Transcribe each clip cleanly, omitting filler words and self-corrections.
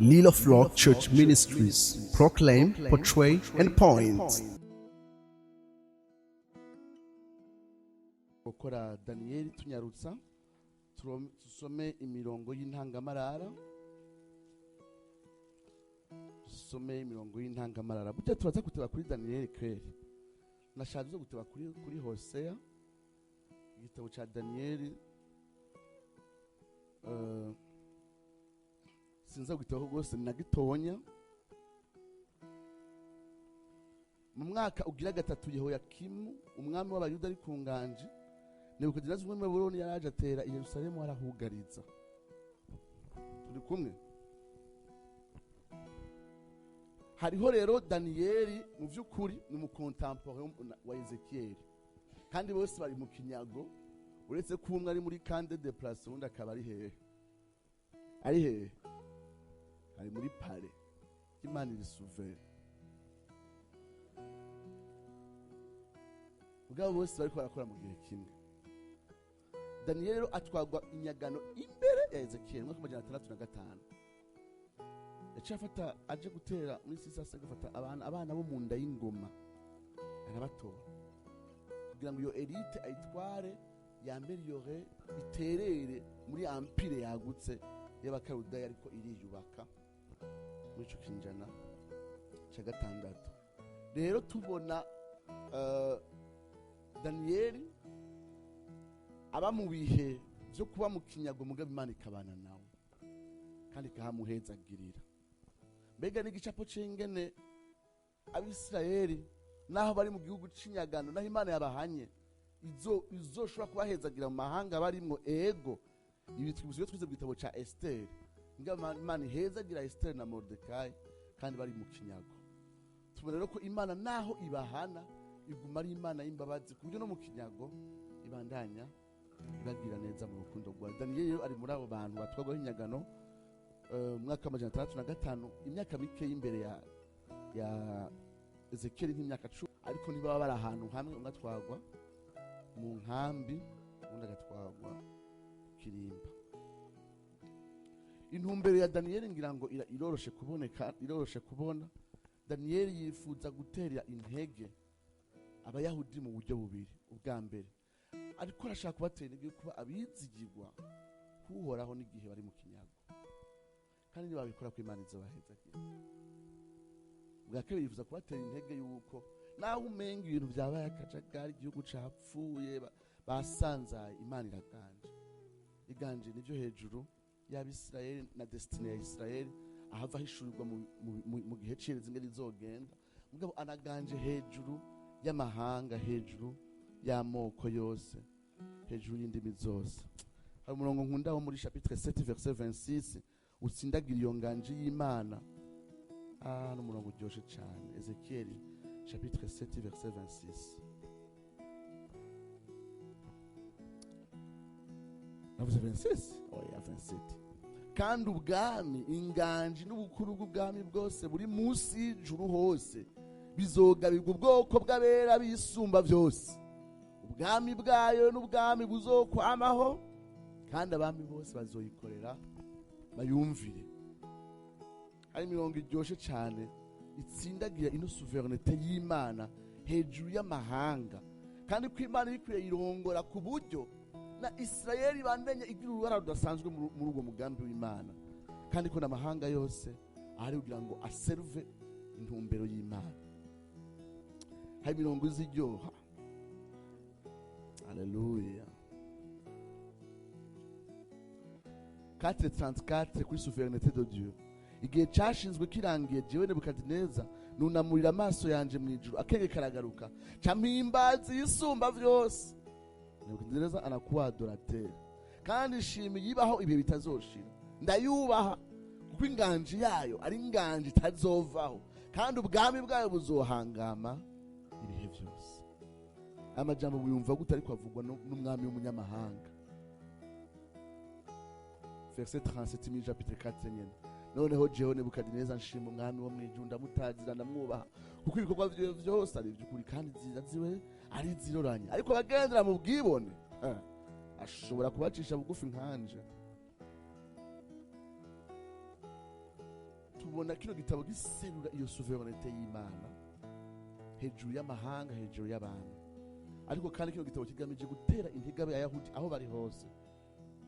Lilo Flock Church Ministries proclaim, portray, and point. Gukora Daniyeli tunyarutsa tusome imirongo y'intangamarara. Tusome imirongo y'intangamarara. Bute turaza guteba kuri Daniyeli kweri. Nashaje guteba kuri Hosea. Igitabo cha Daniyeli sinza gutaho gose nagitonya. Mu mwaka ugira gatatu Yehoyakimu umwami w'abayuda ari ku nganje, Nebukadineza umwe mu Babuloni yaraje atera i Yerusalemu arahugariza. Turi kumwe. Hariho rero Daniyeli mu vy'ukuri ni mu contemporain wa Ezekiel, kandi bose bari mu kinyago, uretse ko umwe ari muri Camp de Place undi akaba ari hehe? Ari hehe? Ari muri pale. Imana iri souverain. Ubwo bose bariko barakora mu gihe kimwe. Daniyeli rero atwagwa inyagano imbere ya Ezekiel mu 665. Yacafata aje gutera muri sisase gufata abana bo mu nda y'ingoma. Arabatora. Kugira ngo iyo elite ayitware yambeliyore iterere muri empire yagutse y'Abakarudaya ariko iriyubaka muri ico kinjana ca gatandatu. Rero tubona Daniyeli aba mu bihe byo kuba mu kinyago mugabe Imana ikabana nawe kandi kahamuhezagirira. Mbega n'igicapo c'ingene Abisirayeli naho bari mu gihugu c'inyagano naho Imana yabahanye izoshobora kubahezagira mu mahanga barimwo ego. Ibi twibuzwe twize bwitabo ca Esther. Imana ihezagira Esther na Mordecai kandi bari mu kinyago. Tubona rero ko Imana naho ibahana iguma ari Imana y'imbabazi ku buryo no mu kinyago ibandanya ibagira neza mu rukundo rwa Daniyeli. Ari muri abo bantu batwagwaho inyagano mwaka 665, imyaka mike y'imbere ya Ezekiel nk'imyaka 10, ariko niba bari ahantu hamwe umwe atwagwa mu nkambi undi agatwagwa kirimba. Intumbero ya Daniyeli ngira ngo iroroshe kuboneka, iroroshe kubona. Daniyeli yifuza gutera intege Abayahudi mu buryo bubiri. Ubwa mbere ariko arashaka kubatera intege kuba abizigirwa kuhoraho n'igihe bari mu kinyago, kandi niba babikora ko Imana izobahezagira. Ubwa kabiri yifuza kubatera intege yuko naho umenga ibintu byabaye akajagari, igihugu capfuye, basanzaye, Imana iraganje. Iganje nivyo hejuru y'Abisirayeli na destiny ya Isirayeli ahava hishurirwa mu gihe c'irezi ngene izogenda. Mugabo anaganje hejuru y'amahanga, hejuru y'amoko yose, hejuru y'indimi zose. Hari umurongo nkunda wo muri chapitre 7 verset 26 utsindagira iyo nganje y'Imana. N'umurongo uryoshe cyane. Ezekiel chapitre 7 verset 26. Navuze 26? Oya 27. Kandi ubwami, inganji n'ubukuru bw'ubwami bwose buri munsi y'ijuru hose bizogabirwa ubwoko bw'abera bisumba byose. Ubwami bwayo n'ubwami buzokwamaho, kandi abami bose bazoyikorera bayumvire. Hari mirongo iryoshe cyane itsindagira ino souverinete y'Imana hejuru y'amahanga, kandi ko Imana ikwiye irongora ku buryo na Isirayeli bandenya igira uruhara rudasanzwe muri ubwo mugambi w'Imana, kandi ko n'amahanga yose ahari kugira ngo aserve intumbero y'Imana. Hari mirongo ziryoha. Haleluya. 4:34 kuri souveraineté de Dieu. Igihe cyashinzwe kirangiye, jewe Nebukadineza nunamurira amaso yanje mu ijuru, akenge karagaruka campimbazi yisumba vyose. Nebukadineza anakuwa adorateur, kandi ishimi yibaho ibihe bitazoshira. Ndayubaha kuko inganje yayo ari inganje itazovaho, kandi ubwami bwayo buzohangama ibihe byose. Amajambo buyumva gute ariko avugwa n'umwami w'umunyamahanga. Verset 37 mu chapitre 4 nyene. Noneho jewe Nebukadineza nshima umwami wo mwijuru, ndamutazira ndamwubaha kuko ibikorwa byose ari by'ukuri kandi nziza ziwe ari ziroranye. Ariko bagendera mu bwibone ashobora kubacisha bugufi nkanje. tubona kino gitabo giserura iyo sovereignty y'Imana hejuru y'amahanga, hejuru y'abantu. Ariko kandi kino gitabo kigamije gutera intege abayahudi aho bari hose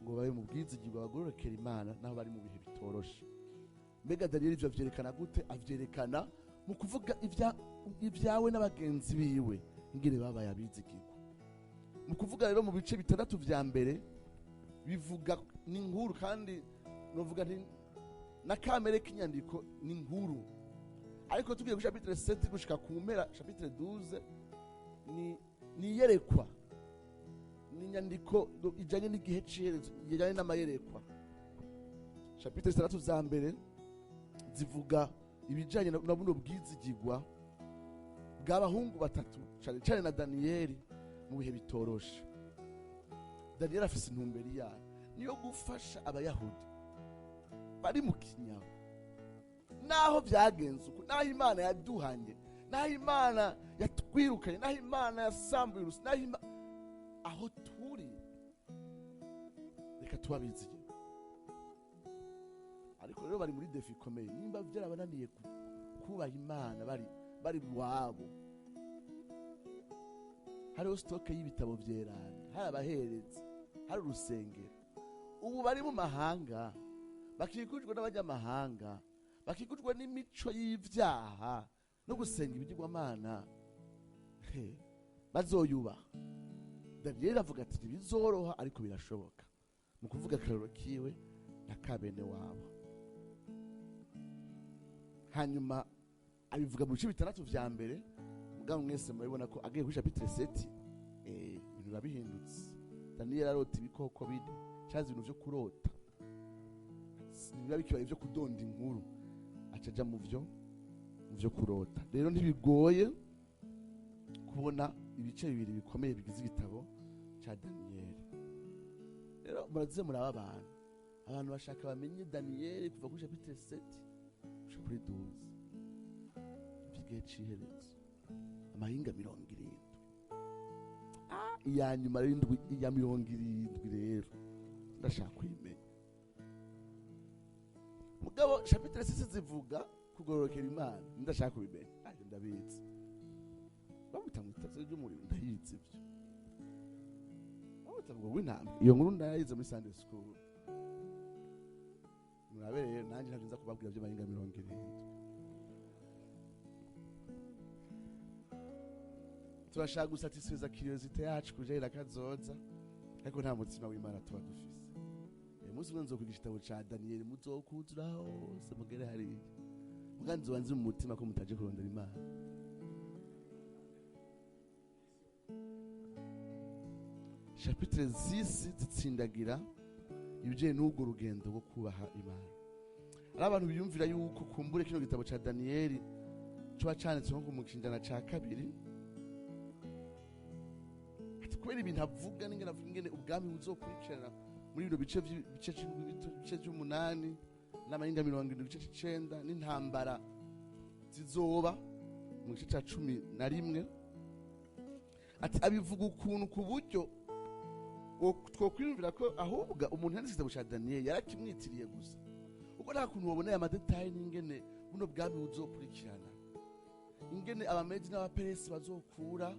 ngo babe mu bwizigirwa, bagororokera Imana naho bari mu bihe bitoroshe. Mbega Daniyeli ivyo avyerekana gute? Avyerekana mu kuvuga ibyawe n'abagenzi biwe ingene babaye abizigirwa. Mu kuvuga rero mu bice 6 vya mbere bivuga n'inkuru, kandi novuga nti na kamere k'inyandiko n'inkuru. Ariko tugiye ku chapitre 7 gushika ku mpera chapitre 12 ni yerekwa, ni nyandiko ijanye n'igihe ciherezo, ijanye n'amayerekwa. Chapitre 6 za mbere zivuga ibijanye na buno bwizigirwa bw'abahungu batatu, cyane cyane na Daniyeli mu bihe bitoroshe. Daniyeli afise intumbero yayo niyo gufasha abayahudi bari mu kinyago, naho byagenze uko, naho Imana yaduhanye, naho Imana yatwirukanye, naho Imana yasambuye urusi, naho aho turi reka tubabizige. Ariko rero bari muri defi ikomeye, nimba byarabananiye kubaha Imana bari wabo. Hariho stoke y'ibitabo byerana, hari abaherezi, hari urusengero. Ubu bari mu mahanga, bakikujwe n'abanyamahanga, bakikujwe n'imico y'ivyaha no gusenga ibigirwamana, bazoyubaha. Daniyeli avuga ati ntibizoroha ariko birashoboka, mu kuvuga akarorero kiwe na kabene wabo. Hanyuma abivuga mu bice 6 vya mbere. Mugabo mwese murabona ko agiye ku chapitre 7 ibintu birabihindutse. Daniyeli arota ibikoko bine, cyazi ibintu byo kurota, niba bikibaye byo kudonda inkuru, acaja mu byo kurota. Rero ntibigoye kubona ibice bibiri bikomeye bigize igitabo cya Daniyeli. Rero murazize muraba abantu bashaka bamenye Daniyeli kuva ku chapitre 7 gushika kuri 12 igihe ciherezo, amahinga 70. Iya nyuma y'indwi ya 70 rero ndashaka kwimenya. Mugabo chapitre 6 zivuga kugororokera Imana, ndashaka kubimenya. Ndabizi bamutangutse ry'umuriro, ndayizi ibyo bamutangwa w'intambwe. Iyo nkuru ndayize muri Sunday school. Murabereye nanjye ntabwo nza kubabwira byo mahinga 70. Turashaka gusatisfiza curiosity yacu kujera kazoza, ariko nta mutima w'Imana tuba dufise. Umunsi umwe nzokwigisha igitabo ca Daniyeli, muzokuzura hose mugere hariya, muganzi wanze mu mutima ko mutaje kurondera Imana. Chapitre 6 zitsindagira ibijanye n'ubwo rugendo rwo kubaha Imana. Ari abantu biyumvira yuko kumbure kino gitabo ca Daniyeli cyo canditse nko mu kinjana ca kabiri, kubera ibintu avuga n'ingene ubwami buzokurikirana muri bino bice by'umunani n'amahinga 70 bice 9 n'intambara zizoba mu gice ca 11. Ati abivuga ukuntu ku buryo twokwiyumvira ko ahubwo umuntu yanditse igitabo ca Daniyeli yarakimwitiriye gusa, ubwo nta kuntu waboneye amadetayi n'ingene buno bwami buzokurikirana, ingene abamedi n'abaperesi bazokura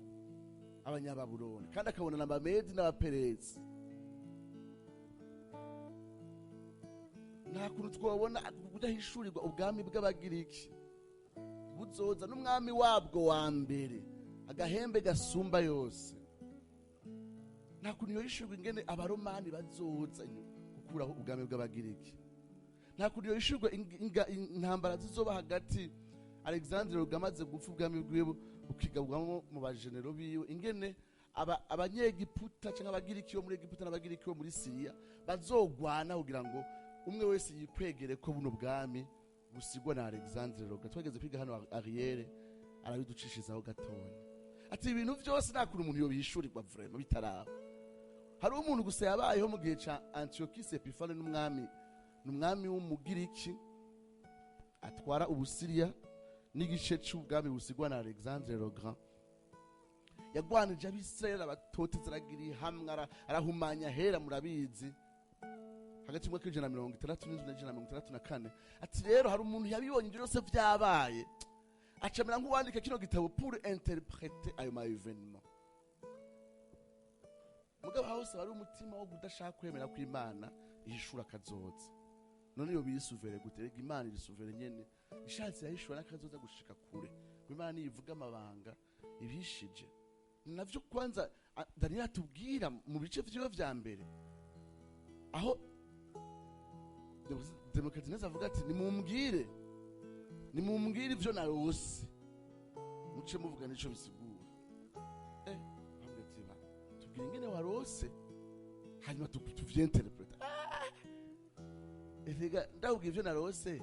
abanyababuloni, kandi akabona n'abamedi n'abaperesi. Nta kuntu twabona kudahishurirwa ubwami bw'abagiriki buzoza n'umwami wabwo wa mbere, agahembe gasumba yose. Nta kuntu yohishurwa ingene abaromani bazoza gukuraho ubwami bw'abagiriki. Nta kuntu yohishurwa intambara zizoba hagati Alexandre rugamaze gupfa ubwami bwiwe bukigabwamo mu bajenero biwe, ingene abanyegiputa cyangwa abagiriki bo muri Egiputa n'abagiriki bo muri Syria bazogwana kugira ngo umwe wese yikwegere ko buno bwami busigwa na Alexandre Roga. Twageze kwiga hano Ariere arabiducishizaho gatoya. Ati ibintu byose nta kuntu umuntu yobishurirwa vraiment bitaraba. Hari umuntu gusa yabayeho mu gihe ca Antiochus Epiphanes n'umwami w'umugiriki atwara Ubusiriya n'igice c'ubwami busigwa na Alexandre le Grand. Yagwanije abisirayeli abatoteza aragiriye hamwe arahumanya hera, murabizi. hagati y'umwaka w'ijana na 66 n'ijana na 64 ati rero hari umuntu yabibonye ibyo byose byabaye acamera nk'uwandika kino gitabo pour interpréter ayo ma événement. Mugabo hose bari umutima wo kudashaka kwemera ko Imana ihishura kazoza. None yo bisuvere guterega Imana irisuvere nyene ishatse yahishura n'akazoza gushika kure. Imana niyivuga amabanga ibishije. Navyo kwanza Daniyeli atubwira mu bice vyiwe vya mbere. Aho Demokrati neza avuga ati nimumbwire ivyo narose muce muvuga nico bisigura. Avuga ati ba tubwire ingene warose hanyuma tuvyenterpreta. Efega ndabwira ivyo narose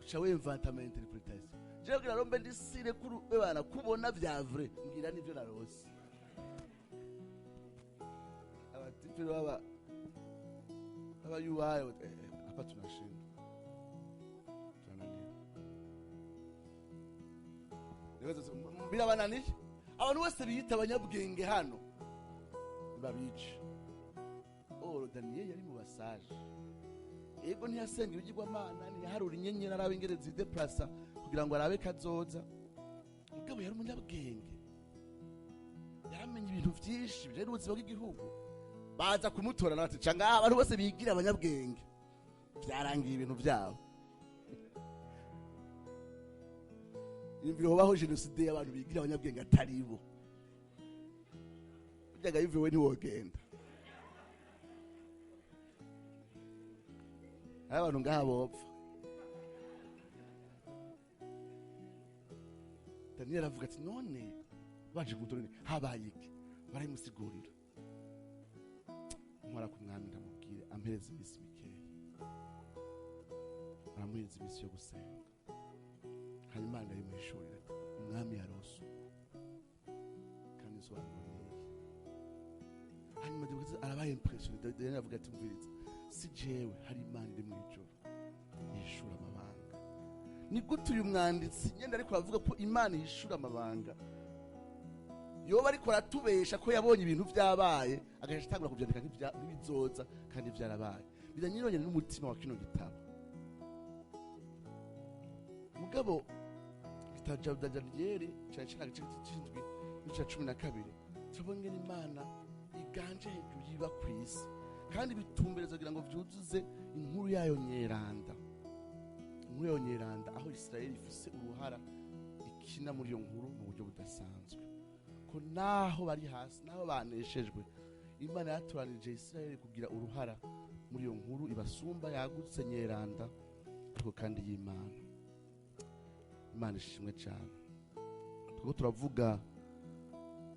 uca wemvanta ama interpretation. Je kugira rombe ndisire kuri bana kubona vya vrai ngira nivyo narose. Abatipe aba yuwayo hapa tunashinda. Mbira banani abantu bose biyita abanyabwenge hano babice. Daniyeli yari mu basaje. Ego ntiyasenga ibigirwamana ntiyaharura inyenyeri arabe ingere zideplasa kugira ngo arabe kazoza. Mugabo yari umunyabwenge. Yaramenye ibintu byinshi bijanye n'ubuzima bw'igihugu. Baza kumutora nati canga abantu bose bigira abanyabwenge. Byarangiye ibintu byabo. Imviro hobaho genocide y'abantu bigira abanyabwenge atari bo. Byaga yivewe ni wogenda. Abantu ngabo bopfa. Daniyeli avuga ati none baje kuturene habaye iki barayimusigurira. Nkora ku mwami ndamubwire ampereza imisi mikeya. Aramuhereza imisi yo gusenga. Hanyuma ndayimuhishurira ati umwami yarose kandi sobanuriye. Hanyuma Demokrati arabaye impression. Daniyeli avuga ati mviriza si jewe hari Imana iri mu ijuru yishura amabanga. Ni gute uyu mwanditsi nyenda ariko avuga ko Imana yishura amabanga yoba ariko aratubesha ko yabonye ibintu byabaye agaje tangura kubyandika nk'ibizoza kandi byarabaye. Bizanyiranye n'umutima wa kino gitabo. Mugabo gitabo cya Daniyeli cyane cyane cy'indwi n'icya 12 turabona ingene Imana iganje hejuru yiba ku isi kandi bitumbereza kugira ngo vyuzuze inkuru yayo nyeranda. Inkuru yayo nyeranda aho Israeli ifise uruhara ikina muri iyo nkuru mu buryo budasanzwe. Ko naho bari hasi naho baneshejwe Imana yatoranije Israeli kugira uruhara muri iyo nkuru ibasumba yagutse nyeranda ariko kandi y'Imana. Imana ishimwe cyane. Tuko turavuga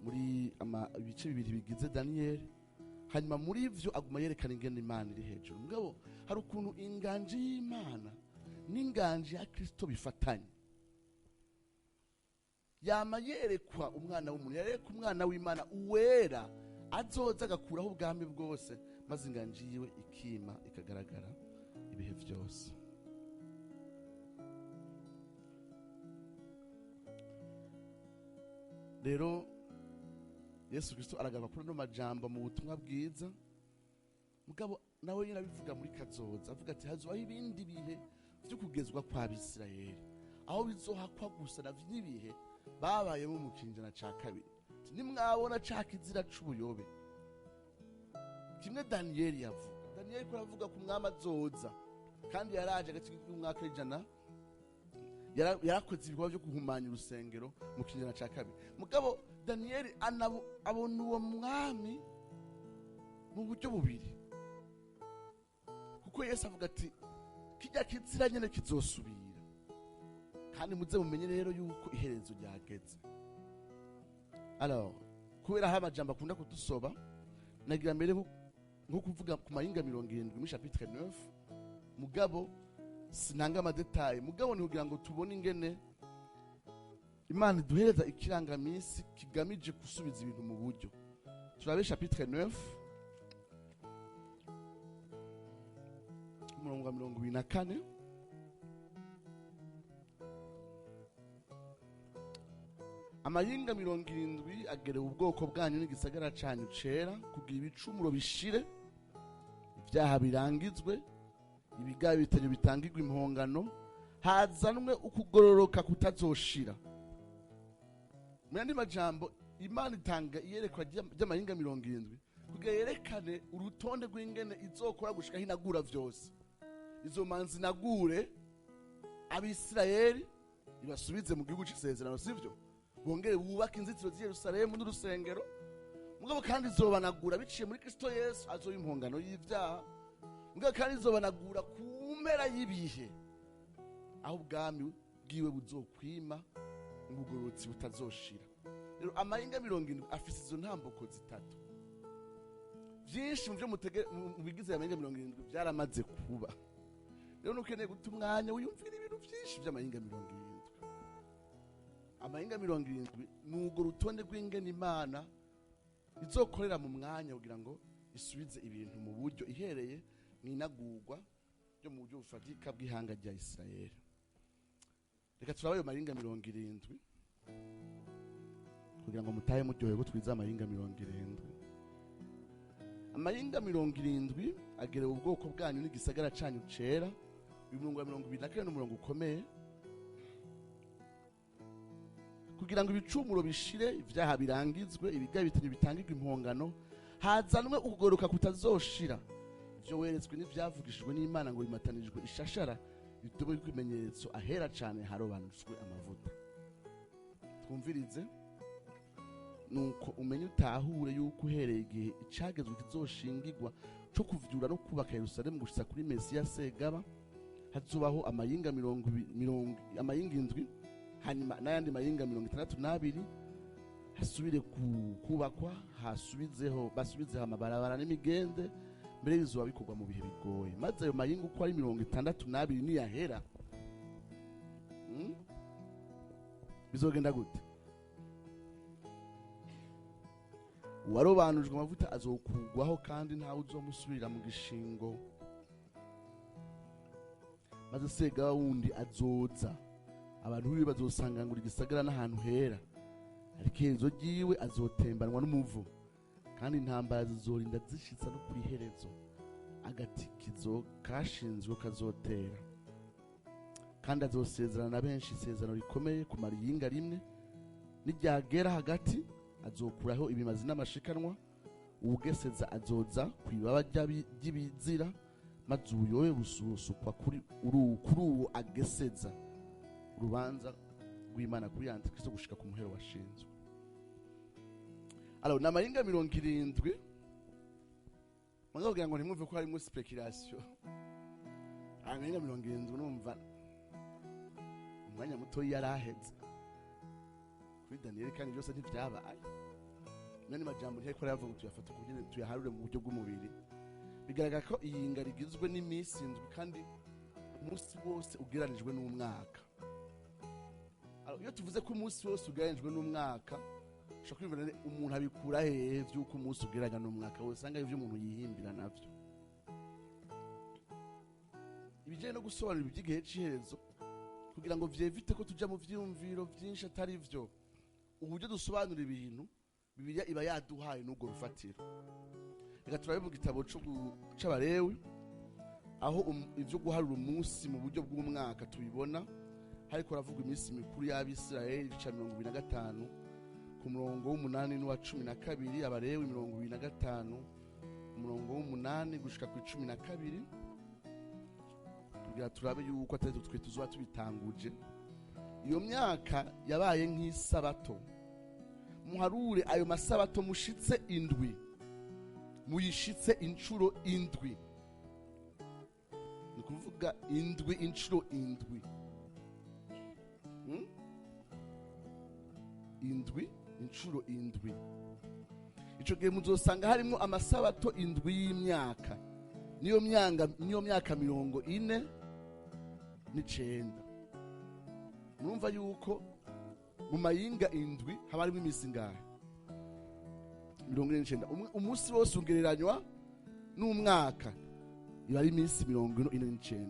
muri ibice bibiri bigize Daniyeli. Hanyuma muri ivyo aguma yerekana ingene Imana iri hejuru. Mugabo hari ukuntu inganje y'Imana n'inganje ya Kristo bifatanye. Yama yerekwa umwana w'umuntu, yereka umwana w'Imana uwera azoza agakuraho ubwami bwose maze inganje yiwe ikima ikagaragara ibihe vyose. Rero Yesu Kristo aragaruka kuri no majambo mu butumwa bwiza. Mugabo nawe nyine abivuga muri kazoza avuga ati hazobaho ibindi bihe byo kugezwa kwa Bisirayeli aho bizohakwa gusa na vy'ibihe babayemo mu kinjana ca kabiri. Nimwabona ca kizira c'ubuyobe kimwe Daniyeli yavuga. Daniyeli ko avuga ku mwama azoza kandi yaraje agati k'umwaka w'ijana yarakoze ibikorwa byo guhumanya urusengero mu kinjana ca kabiri. Mugabo Daniyeli abona uwo mwami mu buryo bubiri kuko Yesu avuga ati kijya kizira nyene kizosubira kandi muze mumenye rero yuko iherezo ryageze. Alors kubera ha amajambo akunda kudusoba nagira mbere nko kuvuga ku mayinga 70 mu chapitre 9 mugabo sinanga amadetaye. Mugabo ni kugira ngo tubone ingene Imana duhereza ikirangamisi kigamije gusubiza ibintu mu buryo. Turabe chapitre 9 umurongo wa 24. Amayinga 70 agere ubwoko bwanyu n'igisagara canyu cera kugira ibicumuro bishire ibyaha birangizwe, ibigabitanyo bitangirwa impongano, hazanwe ukugororoka kutazoshira. Mu yandi majambo, Imana itanga iyerekwa ry'amahinga 70 kugira yerekane urutonde rw'ingene izokora gushika hinagura vyose. Izo manzi nagure Abisirayeli ibasubize mu gihugu c'isezerano, sivyo? Bongere bubaka inzitiro z'i Yerusalemu n'urusengero. Mugabo kandi izobanagura biciye muri Kristo Yesu, azoba impongano y'ivyaha. Mugabo kandi izobanagura ku mpera y'ibihe, aho ubwami bwiwe buzokwima ubugororotsi butazoshira. Rero amahinga 70 afise izo ntambuko zitatu. Vyinshi mu byo mu bigize amahinga 70 byaramaze kuba. Rero nukeneye guta umwanya wiyumvira ibintu byinshi by'amahinga 70. Amahinga 70 nugo rutonde rw'ingene Imana izokorera mu mwanya kugira ngo isubize ibintu mu buryo ihereye mwinagurwa byo mu buryo bufatika bw'ihanga rya Isirayeli. Reka turabayo mahinga 70 kugira ngo mutahe muryohewe twiza amahinga 70. Amahinga 70 agerewe ubwoko bwanyu n'igisagara canyu cera, imirongo ya 24 n'umurongo ukomeye, kugira ngo ibicumuro bishire, ivyaha birangizwe, ibigabitanyo bitangirwa impongano, hazanwe ukugoroka kutazoshira. Ivyo weretswe n'ivyavugishijwe n'Imana ngo bimatanijwe ishashara, bitobe kwimenyetso ahera cane harobanujwe amavuta. Twumvirize nuko umenye utahure yuko uhereye igihe icagezwe kizoshingirwa co kuvyura no kubaka Yerusalemu gushitsa kuri Mesiya Segaba, hazubaho amahinga 70, hanyuma n'ayandi mahinga 62 hasubire kubakwa, basubizeho amabarabara n'imigende, mbere bizoba bikorwa mu bihe bigoye. Maze ayo mahinga uko ari 62 niyahera, bizogenda gute? Uwarobanujwe amavuta azokugwaho kandi ntawe uzomusubirira mu gishingo. Maze Segaba wundi azoza, abantu biwe bazosangangura igisagara n'ahantu hera, ariko iherezo ryiwe azotembanwa n'umuvu, kandi intambara zizorinda zishitsa no kw'iherezo. Agatikizo kashinzwe kazotera, kandi azosezerana na benshi isezerano rikomeye kumara iyinga rimwe. Niryagera hagati azokuraho ibimazi n'amashikanwa, uwugeseza azoza kw'ibaba ry'ibizira, maze ubuyobe bususukwa kuri uwo ageseza. Urubanza rw'Imana kuri Antikristo gushika ku muhero washinzwe. Alors n'amahinga 70, mwaga kugira ngo ntimwumve ko harimo speculation. Amahinga 70 numva umwanya muto yaraheze kuri Daniyeli, kandi byose ntivyabaye. Nani majambo nteko yavuga ngo tuyafata kugene tuyaharure mu buryo bw'umubiri. Bigaragara ko iyi ngari igizwe n'iminsi 7 kandi umunsi wose ugeranijwe n'umwaka. Iyo tuvuze ko umunsi wose ugeranijwe n'umwaka, ushaka kwibona umuntu abikura hehe vy'uko umunsi ugeranya n'umwaka? Usanga ivyo umuntu yihimbira navyo. Ibijanye no gusobanura iby'igihe c'iherezo kugira ngo vyevite ko tuja mu vyiyumviro vyinshi atari vyo. Uburyo dusobanura ibintu Bibiliya iba yaduhaye n'ubwo rufatiro. Reka turabe mu gitabo c'Abalewi aho ivyo guharura umunsi mu buryo bw'umwaka tubibona. Hariko ravuga iminsi mikuru y'Abisirayeli bica 25 ku murongo w'8 n'uwa 12, Abalewi 25 umurongo w'8 gushika ku 12, kugira turabe yuko atari twe tuzoba tubitanguje. Iyo myaka yabaye nk'isabato. Muharure ayo masabato mushitse 7, muyishitse incuro 7. Ni kuvuga 7 incuro 7. 7 incuro 7. Ico gihe muzosanga harimo amasabato 7 y'imyaka. Niyo myaka 49. Murumva yuko mu mayinga 7 haba harimo iminsi ngahe? 49. Umunsi wose ugereranywa n'umwaka iba ari iminsi 49.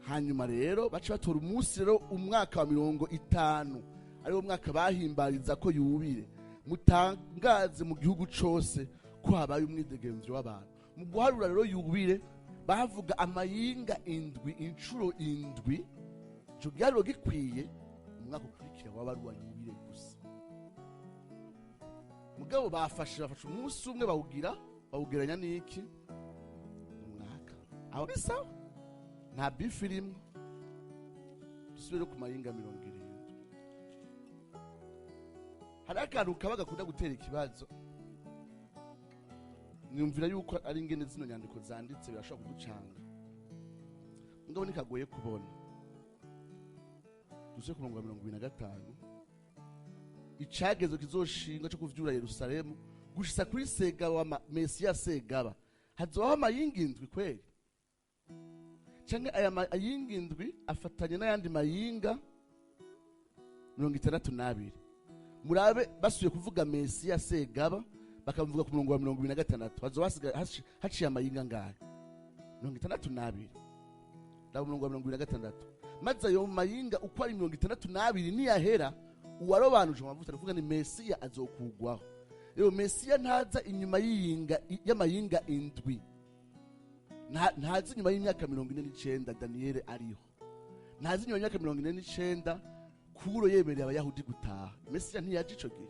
Hanyuma rero baca batora umunsi rero umwaka wa 50, ariwo mwaka bahimbariza ko yubire. Mutangaze mu gihugu cose ko habaye umwidegemvyo w'abantu. mu guharura rero yubile bavuga amayinga indwi inshuro indwi, ico giharuro gikwiye umwaka ukurikira waba ari uwa yubile gusa. Mugabo bafashe umunsi umwe bawugeranya n'iki umwaka, aho ni sawa, nta bifu irimwo. Dusubire ku mayinga 70. Hari akantu kaba gakunda gutera ikibazo, niyumvira yuko ari ingene zino nyandiko zanditse birashobora kuducanga, mugabo nikagoye kubona. Dusubire ku murongo wa 25, icagezo kizoshinga cyo kuvyura Yerusalemu gushitsa kuri Segaba wa Mesiya Segaba, hazobaho amayinga indwi kweli? Canke aya mayinga indwi afatanye n'ayandi mayinga 62? Murabe basuye kuvuga Mesiya Segaba bakavuga ku murongo wa 26, hazoba haciye amayinga ngahe? 62. Ndabo murongo wa 26, maze ayo mayinga uko ari 62 niyahera, uwarobanuje amavuta ruvuga ni Mesiya azokugwaho. Rero Mesiya ntaza inyuma y'amayinga indwi, ntazi inyuma y'imyaka 49 Daniyeli ariho, ntazi inyuma y'imyaka 49 Kuro yemereye abayahudi gutaha. Mesiya ntiyaje ico gihe.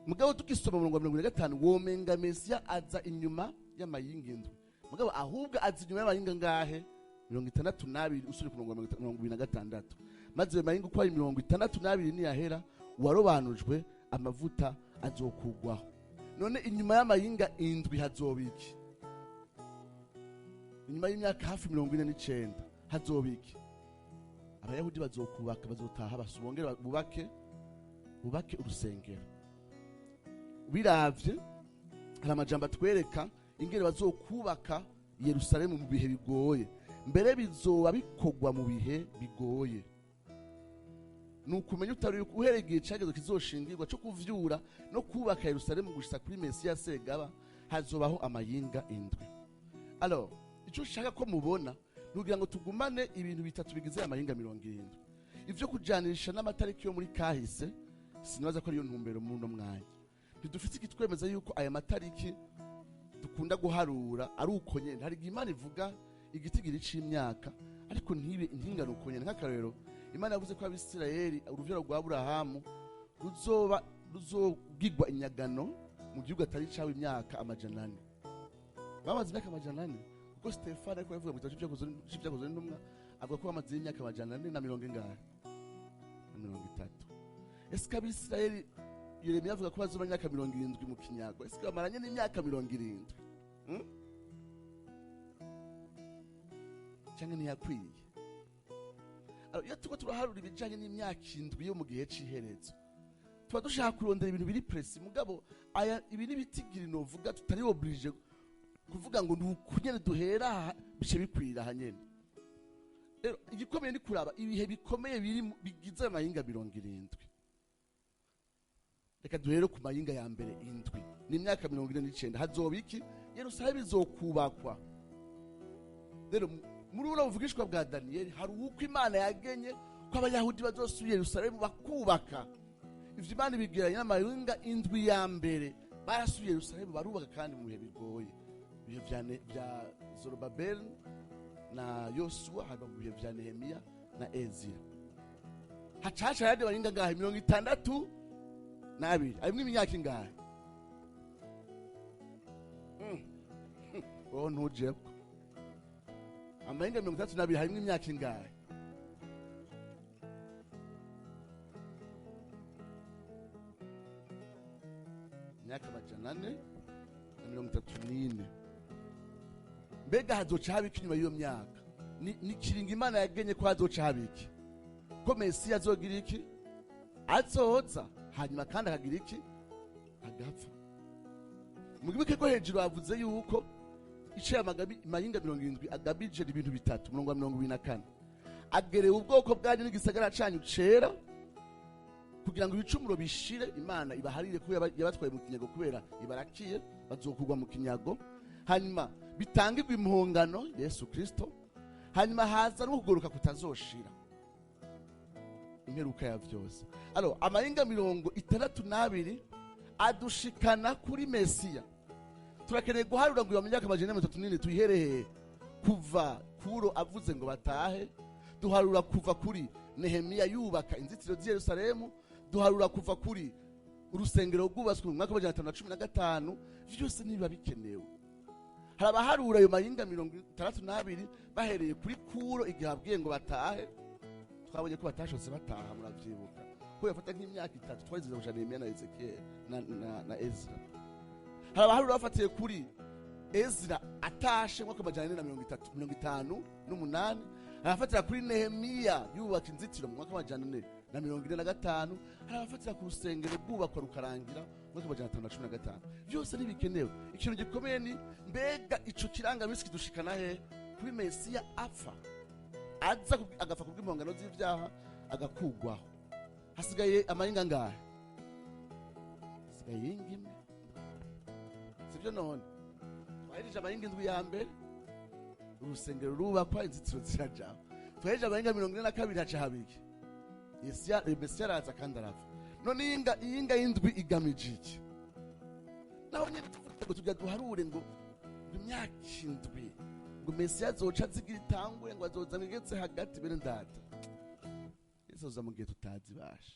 Mugabo tukisoma mu 25 womenga Mesiya aza inyuma y'amayinga indwi, mugabo ahubwo aza inyuma y'amayinga ngahe? 62 usuri ku 26. Maze ayo mayinga uko ari 62 niyahera, uwarobanujwe amavuta azokugwaho. None inyuma y'amayinga indwi hazobiki? Inyuma y'imyaka hafi 49 hazobiki? Abayahudi bazokubaka, bazotaha basubongera bubake urusengero. Biravye hari amajambo atwereka ingene bazokubaka Yerusalemu mu bihe bigoye, mbere bizoba bikogwa mu bihe bigoye. Nukumenya utari uheregeye icagezo kizoshingirwa cyo kuvyura no kubaka Yerusalemu gushitsa kuri Mesiya Segaba, hazobaho amayinga indwi. Alors ico shaka ko mubona nugira ngo tugumane ibintu bitatu bigize amayinga 70. Ivyo kujanisha n'amatariki yo muri kahise sinabaza ko ari yo ntumbero mu no mwanya. Ntidufite ikitwemeza yuko aya matariki dukunda guharura ari uko nyene. Hari Imana ivuga igitigiri c'imyaka ariko ntibe intingano uko nyene. Nk'akarero Imana yavuze ko Abisirayeli uruvyaro rwa Aburahamu ruzogigwa inyagano mu gihugu atari cawe imyaka 400. Bamaze imyaka 400 kuko Stefano ariko yavuga mu gitabo c'ivyakozwe n'intumwa avuga ko bamaze imyaka 430. Ese Abisirayeli Yeremiya avuga ko bazoba imyaka 70 mu kinyago, ese bamaranye n'imyaka 70? Cyangwa ntiyakwiye? Iyo tuko turaharura ibijanye n'imyaka indwi yo mu gihe c'iherezo, tuba dushaka kurondera ibintu biri presi, mugabo aya ibiri bitigiri novuga tutari oblige kuvuga ngo nukunyene duhera bice bikwira hanyene. Rero igikomeye ni kuraba ibihe bikomeye biri bigize amayinga 70. Reka duhere ku mayinga ya mbere indwi, ni imyaka 49. Hazobiki? Yerusalemu izokubakwa. Rero muri uno buvugishwa bwa Daniyeli hari uko Imana yagenye ko abayahudi bazosubira Yerusalemu bakubaka. Ivyo Imana ibigeranye n'amayinga indwi ya mbere, barasubiye Yerusalemu barubaka kandi mu bihe bigoye. Ibihe vya Zorobabeli na Yosuwa, haba mu bihe vya Nehemiya na Ezira. Hacaca yandi mayinga ngahe 62. Arimwe imyaka ingahe? Oh ntuje amayinga 32 harimwe imyaka ingahe? Imyaka 434. Mbega hazoca habiki nyuma y'iyo myaka? Ni kiringa Imana yagenye ko hazoca habiki, ko Mesiya azogira iki? Azoza hanyuma kandi akagira iki? Agapfa. Mugibuke ko hejuru bavuze yuko iciye amayinga 70 agabije ibintu bitatu. Murongo wa 24, agereye ubwoko bwanyu n'igisagara canyu cera kugira ngo ibicumuro bishire. Imana ibaharire ko yabatwaye mu kinyago kubera ibarakiye, bazokugwa mu kinyago. Hanyuma bitangirwa impongano Yesu Kristo, hanyuma haza no kugoruka kutazoshira, imperuka ya vyose. Alors amayinga 62 adushikana kuri Mesiya. turakeneye guharura ngo iyo myaka amajana 300 tuyihereye kuva Kuro avuze ngo batahe, duharura kuva kuri Nehemiya yubaka inzitiro z'i Yerusalemu, duharura kuva kuri urusengero rwubatswe mu mwaka wa 515. Byose nibiba bikenewe. Hari abaharura ayo mayinga 62 bahereye kuri Kuro igihe abwiye ngo batahe. Twabonye ko batashotse bataha, muravyibuka ko yafata nk'imyaka 3 twarize kujana Nehemiya na Ezekiel na Ezra. Hari abaharura bafatiye kuri Ezra atashe mwaka wa 458, arafatira kuri Nehemiya yubaka inzitiro mu mwaka wa 445, arafatira ku rusengero rwubakwa rukarangira mwaka wa 515. Byose nibikenewe. Ikintu gikomeye ni mbega ico kiranga bisi kidushikana he kuri Mesiya apfa, aza agafa kubw'impongano z'ivyaha agakugwaho. Hasigaye amayinga ngahe? Hasigaye ingimwe, sivyo none? Twahejeje amayinga indwi ya mbere, urusengero rubakwa, inzitiro zirajaho. Twahejeje amayinga 42 haca habiki. Mesiya araza kandi arapfa. None iyinga y'indwi igamije iki? Naho nyine tuvuga ngo tujya duharure ngo imyaka indwi ngo Mesiya azoca azigira itangure ngo azoza ngegetse hagati bene ndata. Yesu azoza mu gihe tutazibasha.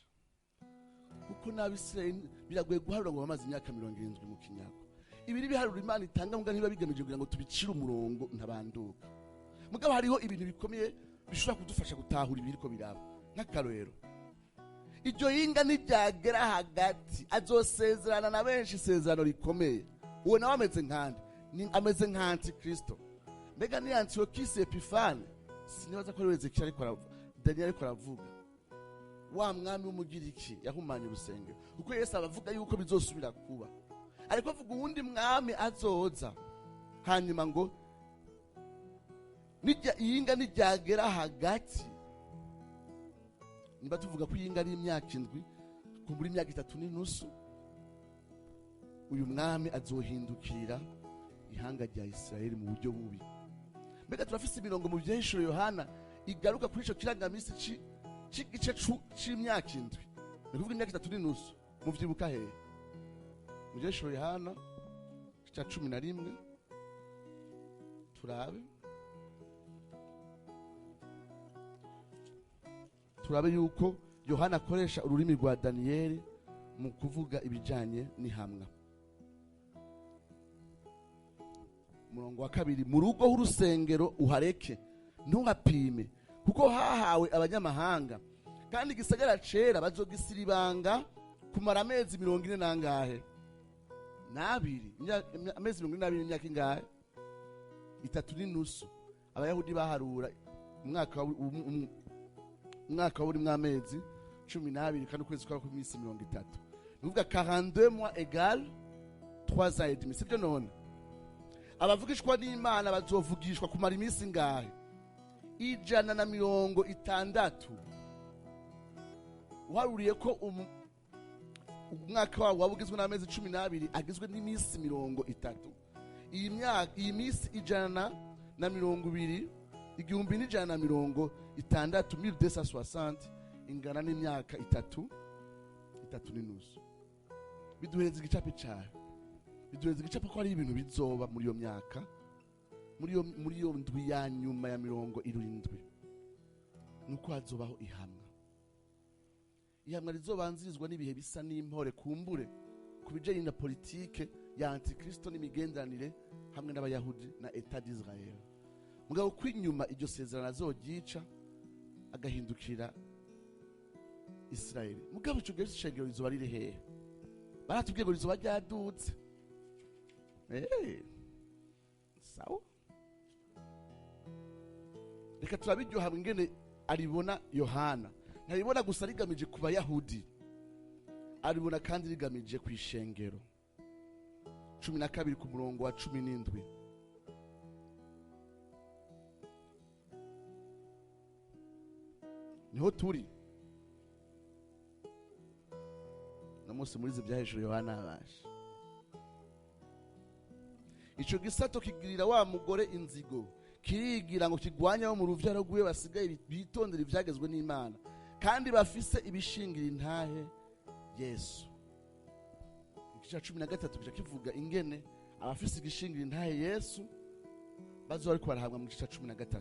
Kuko n'Abisirayeli biragoye guharura ngo bamaze imyaka 70 mu kinyago. Ibiri biharura Imana itanga mbwa ntiba bigamije kugira ngo tubicire umurongo ntabanduka. Mugabo hariho ibintu bikomeye bishobora kudufasha gutahura ibiriko biraba. Nk'akarorero, iryo yinga n'iryagera hagati azosezerana na benshi isezerano rikomeye. Uwo nawe ameze nkande, ameze nk'anti Kristo. Mbega ni Antiochus Epiphanes, sinibaza ko ari Ezekiel ariko aravuga, Daniyeli ariko aravuga. Wa mwami w'umugiriki yahumanye urusengero. Kuko Yesu abavuga yuko bizosubira kuba. Ariko avuga uwundi mwami azoza. Hanyuma ngo iyinga n'iryagera hagati, niba tuvuga ko iyinga ari imyaka indwi, kumbura imyaka 3.5, uyu mwami azohindukira ihanga rya Isirayeli mu buryo bubi. Mbega turafise imirongo mu vyeshuro Yohana igaruka kuri ico kirangamisi c'igice c'imyaka indwi. Ni kuvuga imyaka 3.5. Muvyibuka hehe? Mu vyeshuro Yohana ca 11 turabe yuko Yohana akoresha ururimi rwa Daniyeli mu kuvuga ibijanye n'ihamwa. Murongo wa 2, mu rugo h'urusengero uhareke, ntuhapime, kuko hahawe abanyamahanga, kandi igisagara cera bazogisiribanga kumara amezi 40 nangahe? Amezi 42 imyaka ingahe? 3.5. Abayahudi baharura umwaka w'uri mw'amezi 12 kandi ukwezi kwa kumisi 30. Nuvuga 42 mois égale 3 ans et demi. Sivyo none? Abavugishwa n'Imana bazovugishwa kumara imisi ngahe? 160. Uharuriye ko umwaka wawo wabugizwe n'amezi 12 agizwe n'imisi 30. Iyi misi 120, 1160, 1260 ingana n'imyaka 3.5. Biduhereza igicapo cyayo. Biduhereza igicapo ko ari ibintu bizoba muri iyo myaka, muri iyo ndwi ya nyuma ya 70. Nuko hazobaho ihamwa. Ihamwa rizobanzirizwa n'ibihe bisa n'impore kumbure kubijanye na politike ya Antikristo n'imigenderanire hamwe n'Abayahudi na Etat d'Israël. Mugabo kwinyuma iryo sezerano azogica agahindukira Israeli. Mugabo ico gihe ishengero rizoba riri hehe? Baratubwiye ngo rizoba ryadutse. Sawa. Reka turabiryoha ingene aribona Yohana. Ntaribona gusa rigamije ku Bayahudi, aribona kandi rigamije ku ishengero. 12 ku murongo wa 17. Niho turi. Namusi muri ivyahejuru Yohana abasha. Ico gisato kigirira wa mugore inzigo, kirigira ngo kigwanya bo mu ruvyaro rwiwe basigaye bitondera ivyagezwe n'Imana, kandi bafise ibishingira intahe Yesu. Igice 13 kivuga ingene abafise igishingira intahe Yesu bazoba ariko barahamwa mu gice 13.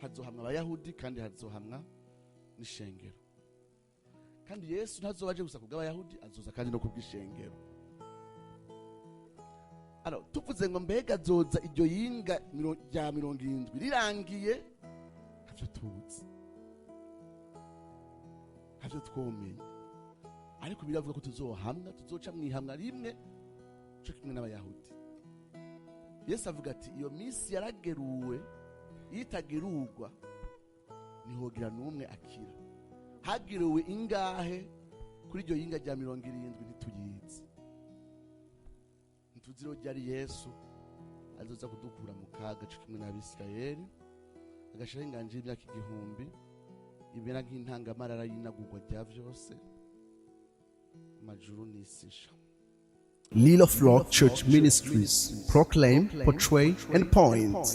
Hazohamwa abayahudi kandi hazohamwa n'ishengero. Kandi Yesu ntazoba aje gusa kubw'abayahudi, azoza kandi no kubw'ishengero. Tuvuze ngo mbega azoza iryo yinga rya 70 rirangiye, ntavyo tuzi, ntavyo twomenya, ariko biravuga ko tuzohamwa, tuzoca mwihamwa rimwe cyo kimwe n'abayahudi. Yesu avuga ati iyo minsi yarageruwe, itagerurwa nihogira n'umwe akira. Hagiriwe ingahe kuri iryo yinga rya 70 ntituyizi. Ntuziro ryari Yesu azoza kudukura mu kaga cyo kimwe n'Abisirayeli, agashira inganje y'imyaka 1000, ibera nk'intangamarara y'inagurwa rya vyose, majuru n'isisha. Lila Flock Church Ministries, proclaim, portray, and point.